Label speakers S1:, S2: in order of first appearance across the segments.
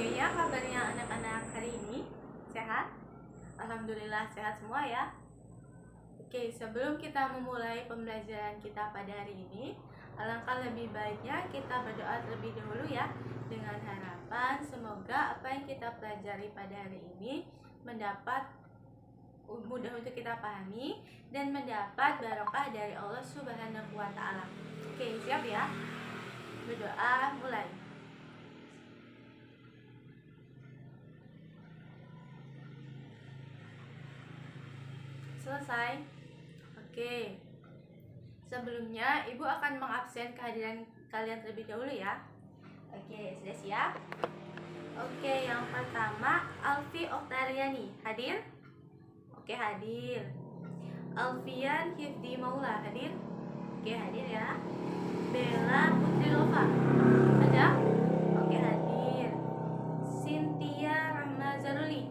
S1: Bagaimana kabarnya anak-anak hari ini? Sehat? Alhamdulillah sehat semua ya. Oke, sebelum kita memulai pembelajaran kita pada hari ini, alangkah lebih baiknya kita berdoa terlebih dahulu ya, dengan harapan semoga apa yang kita pelajari pada hari ini mendapat mudah untuk kita pahami dan mendapat barokah dari Allah Subhanahu wa taala. Oke, siap ya? Berdoa mulai. Selesai. Oke. Sebelumnya, Ibu akan mengabsen kehadiran kalian terlebih dahulu ya. Oke, sudah siap? Oke, yang pertama Alfi Oktariani, hadir? Oke, hadir. Alfian Hifdi Maula, hadir? Oke, hadir ya. Bella Putri Lova, ada? Oke, hadir. Cynthia Rahma Zaruli,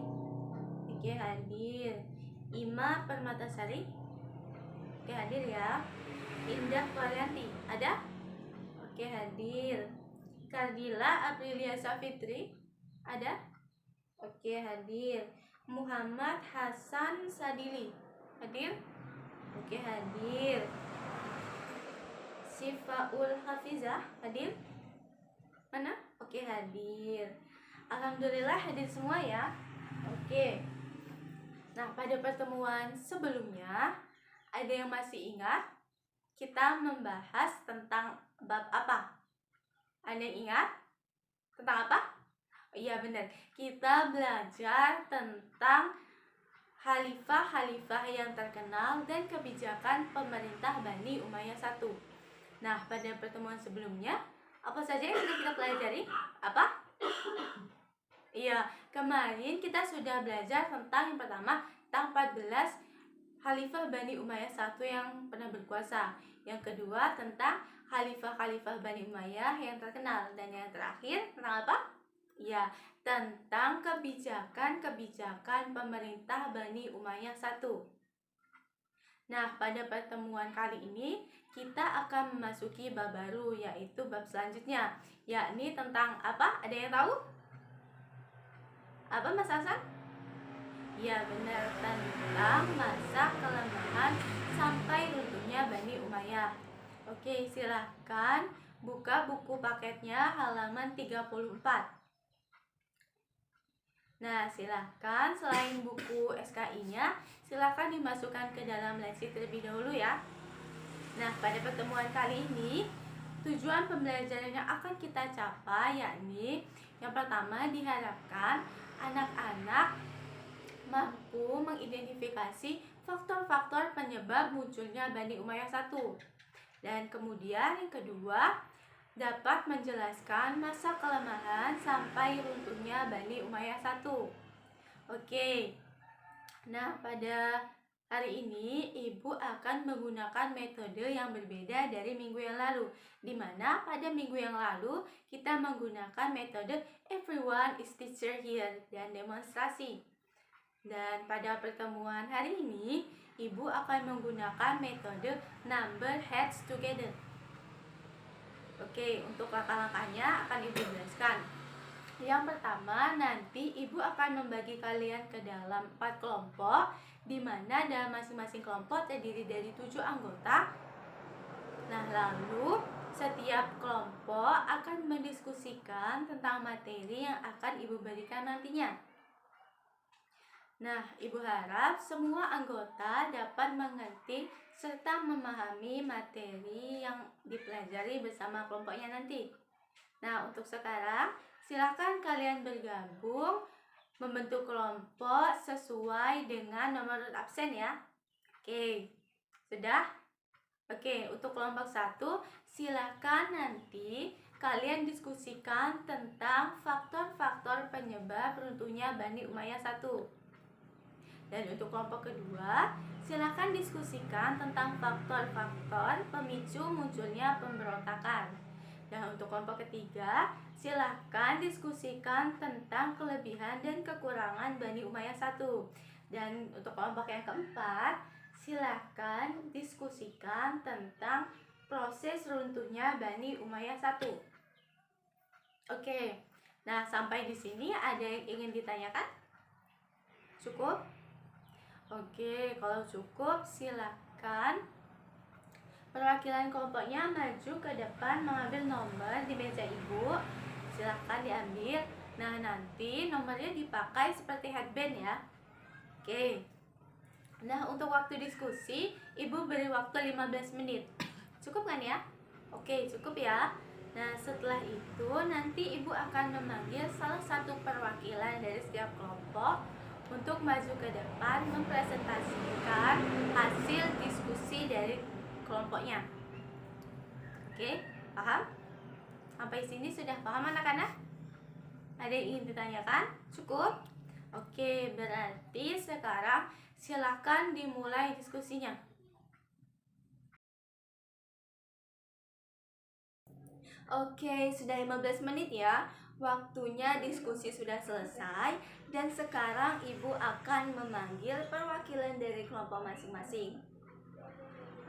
S1: oke, hadir. Ima Permatasari, oke, hadir ya. Indah Varianti, ada? Oke, hadir. Kardila Aprilia Safitri, ada? Oke, hadir. Muhammad Hasan Sadili, hadir? Oke, hadir. Sifaul Hafizah, hadir? Mana? Oke, hadir. Alhamdulillah hadir semua ya. Oke. Nah, pada pertemuan sebelumnya, ada yang masih ingat? Kita membahas tentang bab apa? Ada yang ingat? Tentang apa? Iya benar, kita belajar tentang khalifah-khalifah yang terkenal dan kebijakan pemerintah Bani Umayyah I. Nah, pada pertemuan sebelumnya, apa saja yang sudah kita pelajari? Apa? Iya, kemarin kita sudah belajar tentang yang pertama, tentang 14 Khalifah Bani Umayyah I yang pernah berkuasa. Yang kedua tentang Khalifah-Khalifah Bani Umayyah yang terkenal. Dan yang terakhir tentang apa? Ya, tentang kebijakan-kebijakan pemerintah Bani Umayyah I. Nah, pada pertemuan kali ini kita akan memasuki bab baru, yaitu bab selanjutnya, yakni tentang apa? Ada yang tahu? Apa Mas Hasan? Ya benar, tentang masa kelemahan sampai runtuhnya Bani Umayyah. Oke, silahkan buka buku paketnya halaman 34. Nah, silahkan selain buku SKI-nya, silahkan dimasukkan ke dalam leksi terlebih dahulu ya. Nah, pada pertemuan kali ini, tujuan pembelajaran yang akan kita capai yakni yang pertama diharapkan anak-anak mampu mengidentifikasi faktor-faktor penyebab munculnya Bani Umayyah I. Dan kemudian yang kedua, dapat menjelaskan masa kelemahan sampai runtuhnya Bani Umayyah I. Oke. Nah, pada hari ini Ibu akan menggunakan metode yang berbeda dari minggu yang lalu, di mana pada minggu yang lalu kita menggunakan metode everyone is teacher here dan demonstrasi. Dan pada pertemuan hari ini, Ibu akan menggunakan metode number heads together. Oke, untuk langkah-langkahnya akan Ibu jelaskan. Yang pertama, nanti Ibu akan membagi kalian ke dalam 4 kelompok, di mana dalam masing-masing kelompok terdiri dari 7 anggota. Nah, lalu setiap kelompok akan mendiskusikan tentang materi yang akan Ibu berikan nantinya. Nah, Ibu harap semua anggota dapat mengerti serta memahami materi yang dipelajari bersama kelompoknya nanti. Nah, untuk sekarang, silakan kalian bergabung membentuk kelompok sesuai dengan nomor urut absen ya. Oke, sudah? Oke, untuk kelompok 1, silakan nanti kalian diskusikan tentang faktor-faktor penyebab runtuhnya Bani Umayyah I. Dan untuk kelompok kedua, silakan diskusikan tentang faktor-faktor pemicu munculnya pemberontakan. Dan untuk kelompok ketiga, silakan diskusikan tentang kelebihan dan kekurangan Bani Umayyah I. Dan untuk kelompok yang keempat, silakan diskusikan tentang proses runtuhnya Bani Umayyah I. Oke. Nah, sampai di sini ada yang ingin ditanyakan? Cukup? Oke, kalau cukup silakan perwakilan kelompoknya maju ke depan mengambil nomor di meja ibu. Silakan diambil. Nah, nanti nomornya dipakai seperti headband ya. Oke. Nah, untuk waktu diskusi, ibu beri waktu 15 menit. Cukup kan ya? Oke, cukup ya. Nah, setelah itu nanti ibu akan memanggil salah satu perwakilan dari setiap kelompok untuk maju ke depan mempresentasikan hasil diskusi dari kelompoknya. Oke, paham? Sampai sini sudah paham anak-anak? Ada yang ingin ditanyakan? Cukup? Oke, berarti sekarang silakan dimulai diskusinya. Oke, sudah 15 menit ya. Waktunya diskusi sudah selesai dan sekarang ibu akan memanggil perwakilan dari kelompok masing-masing.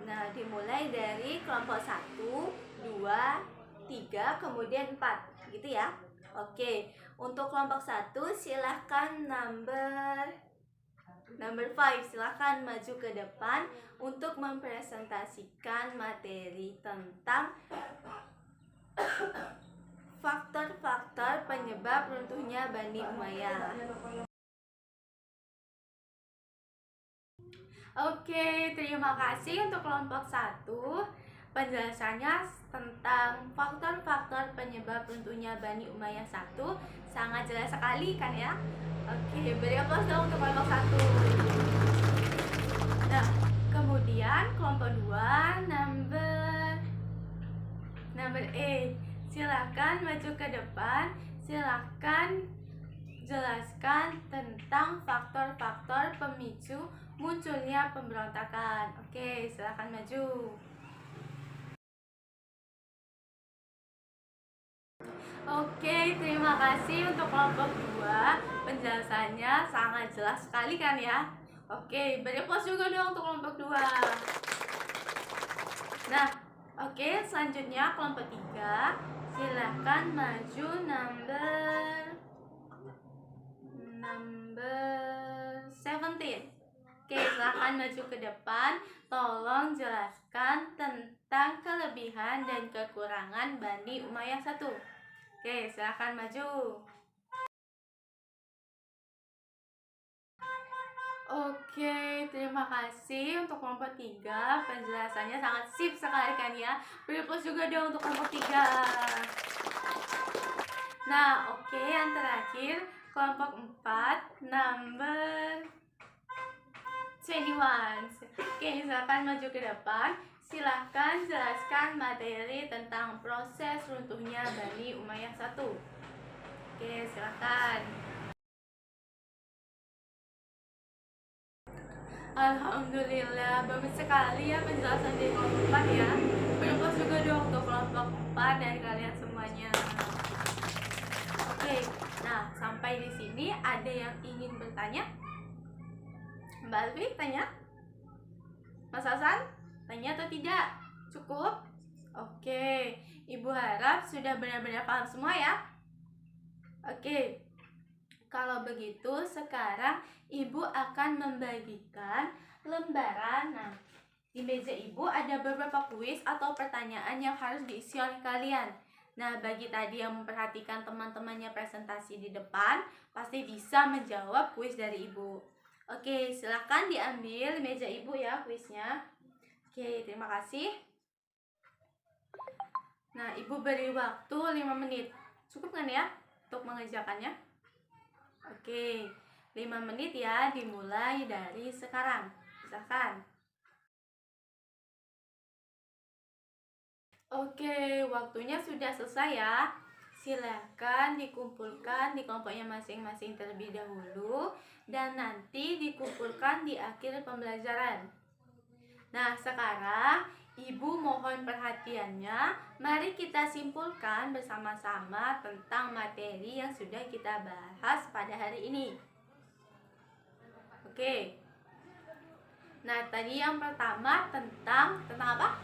S1: Nah, dimulai dari kelompok 1, 2, 3, kemudian 4, gitu ya. Oke, untuk kelompok 1 silahkan number 5, silahkan maju ke depan untuk mempresentasikan materi tentang faktor-faktor penyebab runtuhnya Bani Umayyah. Oke, terima kasih untuk kelompok 1. Penjelasannya tentang faktor-faktor penyebab runtuhnya Bani Umayyah 1 sangat jelas sekali kan ya? Oke, beri aplaus dong untuk kelompok 1. Nah, kemudian kelompok 2 number A. Silakan maju ke depan. Silakan jelaskan tentang faktor-faktor pemicu munculnya pemberontakan. Oke, silakan maju. Oke, terima kasih untuk kelompok 2. Penjelasannya sangat jelas sekali kan ya? Oke, beri aplaus juga dong untuk kelompok 2. Nah, oke, selanjutnya kelompok 3. Silahkan maju number 17. Oke, silahkan maju ke depan. Tolong jelaskan tentang kelebihan dan kekurangan Bani Umayyah 1. Oke, silahkan maju. Oke, terima kasih untuk kelompok 3. Penjelasannya sangat sip sekali kan ya. Beri plus juga dong untuk kelompok 3. Nah, oke, yang terakhir kelompok 4 number 21. Oke, silakan maju ke depan. Silahkan jelaskan materi tentang proses runtuhnya Bani Umayyah 1. Oke, silakan. Alhamdulillah, bagus sekali ya penjelasan dari kelompok 4 ya. Beri juga dong untuk kelompok 4 dari kalian semuanya. Oke, nah sampai di sini ada yang ingin bertanya? Mbak Alfi tanya? Mas Hasan tanya atau tidak? Cukup? Oke, Ibu harap sudah benar-benar paham semua ya. Oke, kalau begitu sekarang Ibu akan membagikan lembaran. Nah, di meja Ibu ada beberapa kuis atau pertanyaan yang harus diisi oleh kalian. Nah, bagi tadi yang memperhatikan teman-temannya presentasi di depan, pasti bisa menjawab kuis dari Ibu. Oke, silakan diambil meja Ibu ya kuisnya. Oke, terima kasih. Nah, Ibu beri waktu 5 menit. Cukup kan ya untuk mengerjakannya? Oke, 5 menit ya, dimulai dari sekarang. Silakan. Oke, waktunya sudah selesai ya. Silakan dikumpulkan di kelompoknya masing-masing terlebih dahulu dan nanti dikumpulkan di akhir pembelajaran. Nah, sekarang Ibu mohon perhatiannya. Mari kita simpulkan bersama-sama tentang materi yang sudah kita bahas pada hari ini. Oke. Nah, tadi yang pertama tentang apa?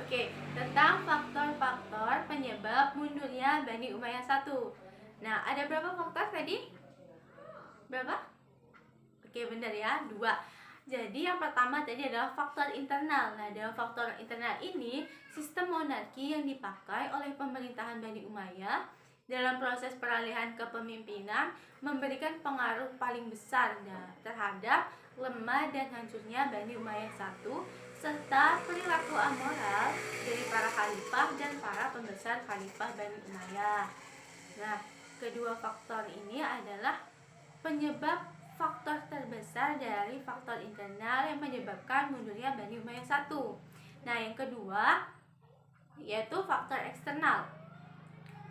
S1: Oke, tentang faktor-faktor penyebab mundurnya Bani Umayyah 1. Nah, ada berapa faktor tadi? Berapa? Oke, benar ya, 2. Jadi yang pertama tadi adalah faktor internal. Nah, dalam faktor internal ini, sistem monarki yang dipakai oleh pemerintahan Bani Umayyah dalam proses peralihan kepemimpinan memberikan pengaruh paling besar terhadap lemah dan hancurnya Bani Umayyah I, serta perilaku amoral dari para khalifah dan para pembesar khalifah Bani Umayyah. Nah, kedua faktor ini adalah penyebab faktor terbesar dari faktor internal yang menyebabkan mundurnya Bani Umayyah I. Nah, yang kedua yaitu faktor eksternal.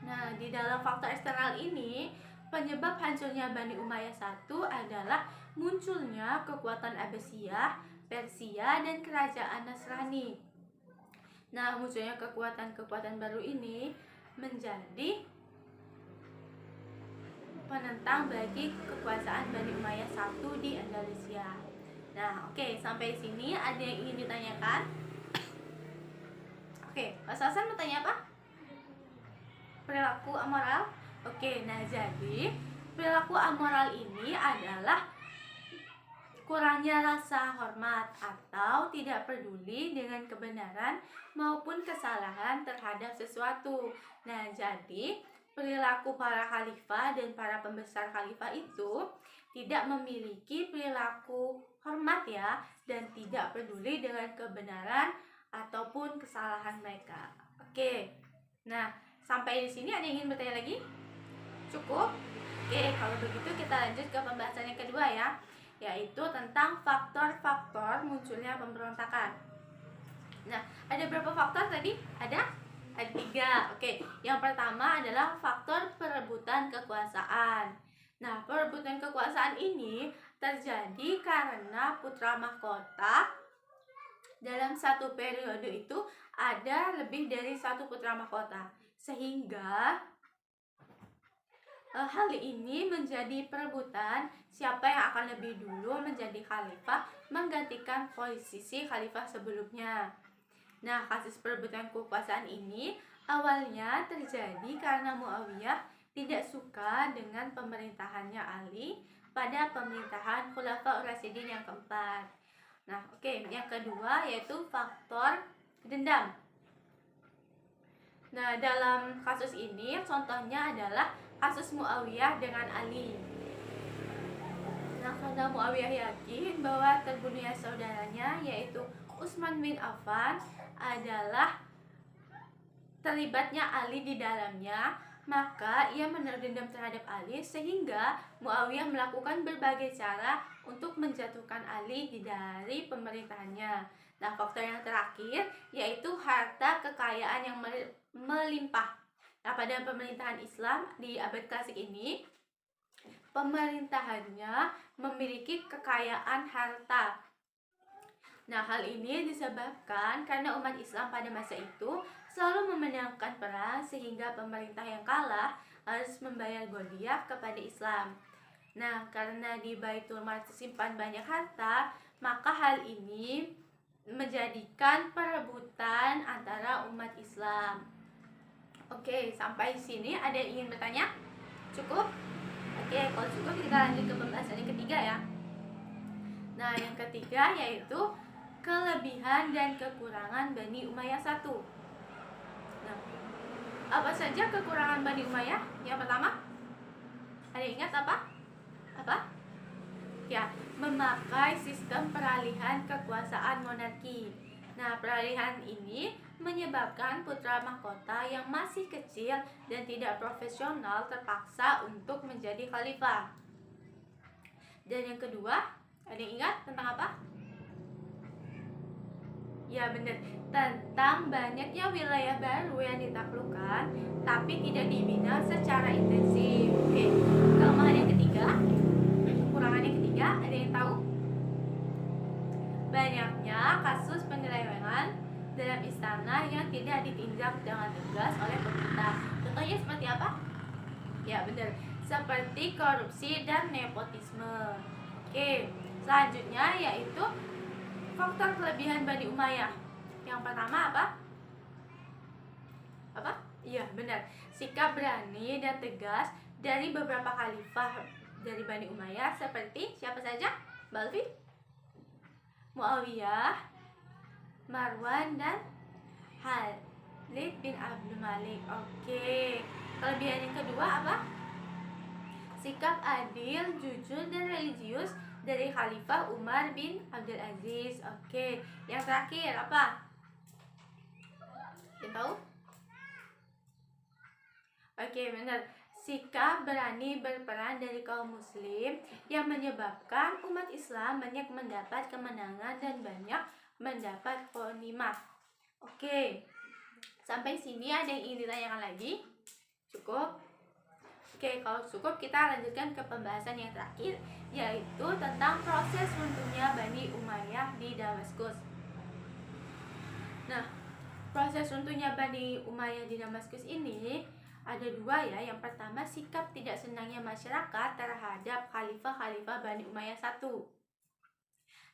S1: Nah, di dalam faktor eksternal ini, penyebab hancurnya Bani Umayyah I adalah munculnya kekuatan Abbasiyah, Persia, dan kerajaan Nasrani. Nah, munculnya kekuatan-kekuatan baru ini menjadi penentang bagi kekuasaan Bani Umayyah I di Andalusia. Nah, oke, sampai sini ada yang ingin ditanyakan? Oke, Mas Hasan mau tanya apa? Perilaku amoral? Oke, nah jadi perilaku amoral ini adalah kurangnya rasa hormat atau tidak peduli dengan kebenaran maupun kesalahan terhadap sesuatu. Nah, jadi perilaku para khalifah dan para pembesar khalifah itu tidak memiliki perilaku hormat ya, dan tidak peduli dengan kebenaran ataupun kesalahan mereka. Oke. Nah, sampai di sini ada yang ingin bertanya lagi? Cukup? Oke, kalau begitu kita lanjut ke pembahasan yang kedua ya, yaitu tentang faktor-faktor munculnya pemberontakan. Nah, ada berapa faktor tadi? Ada 3. Oke, yang pertama adalah faktor perebutan kekuasaan. Nah, perebutan kekuasaan ini terjadi karena putra mahkota dalam satu periode itu ada lebih dari satu putra mahkota, sehingga hal ini menjadi perebutan siapa yang akan lebih dulu menjadi khalifah menggantikan posisi khalifah sebelumnya. Nah, kasus perebutan kekuasaan ini awalnya terjadi karena Muawiyah tidak suka dengan pemerintahannya Ali pada pemerintahan Khulafaur Rasyidin yang keempat. Nah, oke, yang kedua yaitu faktor dendam. Nah, dalam kasus ini contohnya adalah kasus Muawiyah dengan Ali. Nah, karena Muawiyah yakin bahwa terbunuhnya saudaranya yaitu Utsman bin Affan adalah terlibatnya Ali di dalamnya, maka ia menaruh dendam terhadap Ali sehingga Muawiyah melakukan berbagai cara untuk menjatuhkan Ali dari pemerintahannya. Nah, faktor yang terakhir yaitu harta kekayaan yang melimpah. Nah, pada pemerintahan Islam di abad klasik ini, pemerintahannya memiliki kekayaan harta. Nah, hal ini disebabkan karena umat Islam pada masa itu selalu memenangkan perang sehingga pemerintah yang kalah harus membayar godyah kepada Islam. Nah, karena di Baitul Mal tersimpan banyak harta, maka hal ini menjadikan perebutan antara umat Islam. Oke, sampai sini ada yang ingin bertanya? Cukup? Oke, kalau cukup kita lanjut ke pembahasan yang ketiga ya. Nah, yang ketiga yaitu kelebihan dan kekurangan Bani Umayyah I. Nah, apa saja kekurangan Bani Umayyah? Yang pertama, ada yang ingat apa? Ya, memakai sistem peralihan kekuasaan monarki. Nah, peralihan ini menyebabkan putra mahkota yang masih kecil dan tidak profesional terpaksa untuk menjadi khalifah. Dan yang kedua, ada yang ingat tentang apa? Ya, benar, tentang banyaknya wilayah baru yang ditaklukkan tapi tidak dibina secara intensif. Oke, kelemahan yang ketiga, kekurangan yang ketiga, ada yang tahu? Banyaknya kasus penyelewengan dalam istana yang tidak ditindak dengan tegas oleh pemerintah. Contohnya seperti apa? Ya, benar, seperti korupsi dan nepotisme. Oke, selanjutnya yaitu faktor kelebihan Bani Umayyah. Yang pertama apa? Iya, benar. Sikap berani dan tegas dari beberapa khalifah dari Bani Umayyah seperti siapa saja? Balfi, Muawiyah, Marwan, dan Khalid bin Abdul Malik. Oke. Kelebihan yang kedua apa? Sikap adil, jujur, dan religius dari Khalifah Umar bin Abdul Aziz. Oke. Yang terakhir apa? Kita tahu? Oke, benar. Sikap berani berperan dari kaum muslim yang menyebabkan umat Islam banyak mendapat kemenangan dan banyak mendapat ghanimah. Oke. Sampai sini ada yang ingin ditanyakan lagi? Cukup? Oke, kalau cukup kita lanjutkan ke pembahasan yang terakhir, yaitu tentang proses runtuhnya Bani Umayyah di Damaskus. Nah, proses runtuhnya Bani Umayyah di Damaskus ini ada dua ya. Yang pertama, sikap tidak senangnya masyarakat terhadap khalifah-khalifah Bani Umayyah I.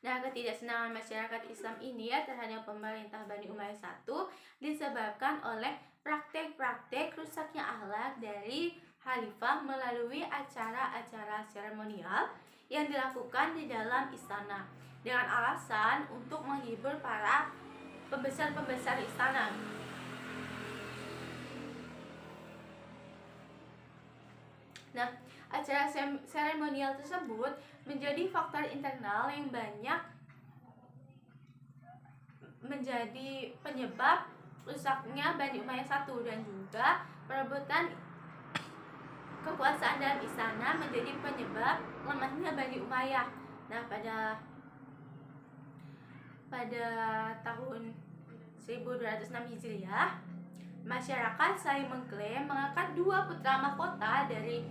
S1: Nah, ketidaksenangan masyarakat Islam ini ya terhadap pemerintah Bani Umayyah I disebabkan oleh praktek-praktek rusaknya akhlak dari khalifah melalui acara-acara seremonial yang dilakukan di dalam istana dengan alasan untuk menghibur para pembesar-pembesar istana. Nah, acara seremonial tersebut menjadi faktor internal yang banyak menjadi penyebab rusaknya Bani Umayyah I dan juga perebutan kekuasaan dalam istana menjadi penyebab lemahnya Bani Umayyah. Nah, pada tahun 1206 Hijriah, masyarakat saling mengklaim mengangkat dua putra mahkota dari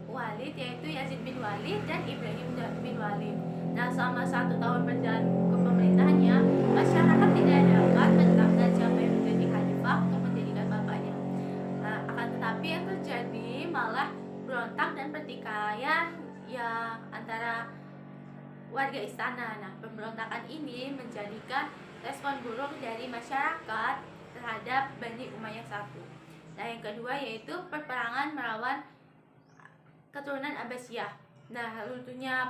S1: Walid, yaitu Yazid bin Walid dan Ibrahim bin Walid. Nah, selama 1 tahun berjalan kepemerintahannya, masyarakat tidak dapat menetapkan siapa yang menjadi khalifah untuk menjadikan bapaknya. Nah, akan tetapi yang terjadi malah berontak dan pertikaian ya antara warga istana. Nah, pemberontakan ini menjadikan respon buruk dari masyarakat terhadap Bani Umayyah I. Nah, yang kedua yaitu peperangan melawan keturunan Abbasiyah. Nah, runtuhnya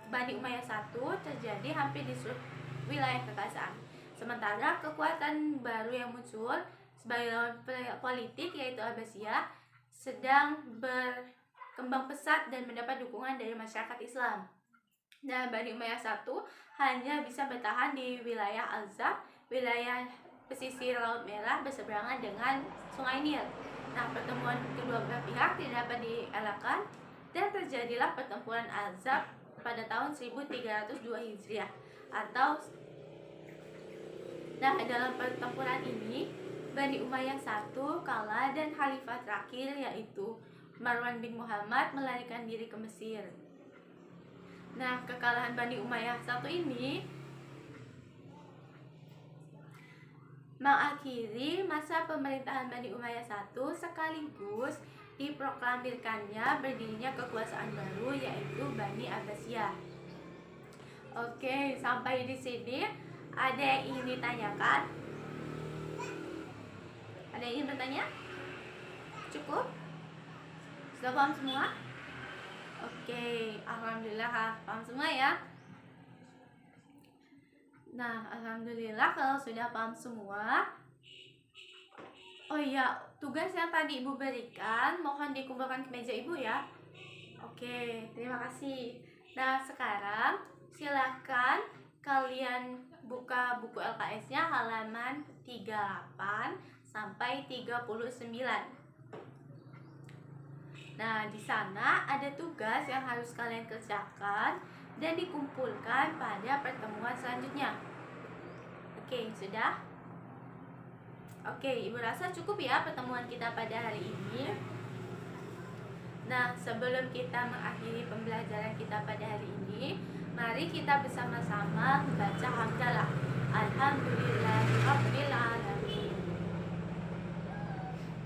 S1: Bani Umayyah I terjadi hampir di seluruh wilayah kekuasaan. Sementara kekuatan baru yang muncul sebagai lawan politik yaitu Abbasiyah sedang berkembang pesat dan mendapat dukungan dari masyarakat Islam. Nah, Bani Umayyah I hanya bisa bertahan di wilayah Al-Zab, wilayah pesisir Laut Merah berseberangan dengan Sungai Nil. Nah, pertemuan kedua belah pihak tidak dapat dielakkan dan terjadilah pertempuran Al-Zab pada tahun 1302 Hijriah dalam pertempuran ini Bani Umayyah I kalah dan khalifah terakhir yaitu Marwan bin Muhammad melarikan diri ke Mesir. Nah, kekalahan Bani Umayyah I ini mengakhiri masa pemerintahan Bani Umayyah I sekaligus diproklamirkannya berdirinya kekuasaan baru yaitu Bani Abbasiyah. Oke, sampai di sini ada yang ingin ditanyakan? Ada yang ingin bertanya? Cukup? Sudah paham semua? Oke, alhamdulillah paham semua ya. Nah, alhamdulillah kalau sudah paham semua. Oh iya, tugas yang tadi Ibu berikan mohon dikumpulkan ke meja Ibu ya. Oke, terima kasih. Nah, sekarang silakan kalian buka buku LKS-nya halaman 38 sampai 39. Nah, di sana ada tugas yang harus kalian kerjakan dan dikumpulkan pada pertemuan selanjutnya. Oke, sudah? Oke, Ibu rasa cukup ya pertemuan kita pada hari ini. Nah, sebelum kita mengakhiri pembelajaran kita pada hari ini, mari kita bersama-sama membaca hamdalah. Alhamdulillahirabbil alamin.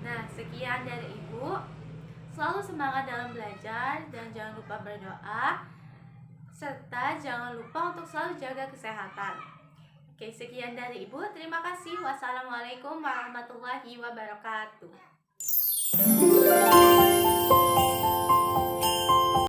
S1: Nah, sekian dari Ibu. Selalu semangat dalam belajar dan jangan lupa berdoa, serta jangan lupa untuk selalu jaga kesehatan. Oke, sekian dari Ibu. Terima kasih. Wassalamualaikum warahmatullahi wabarakatuh.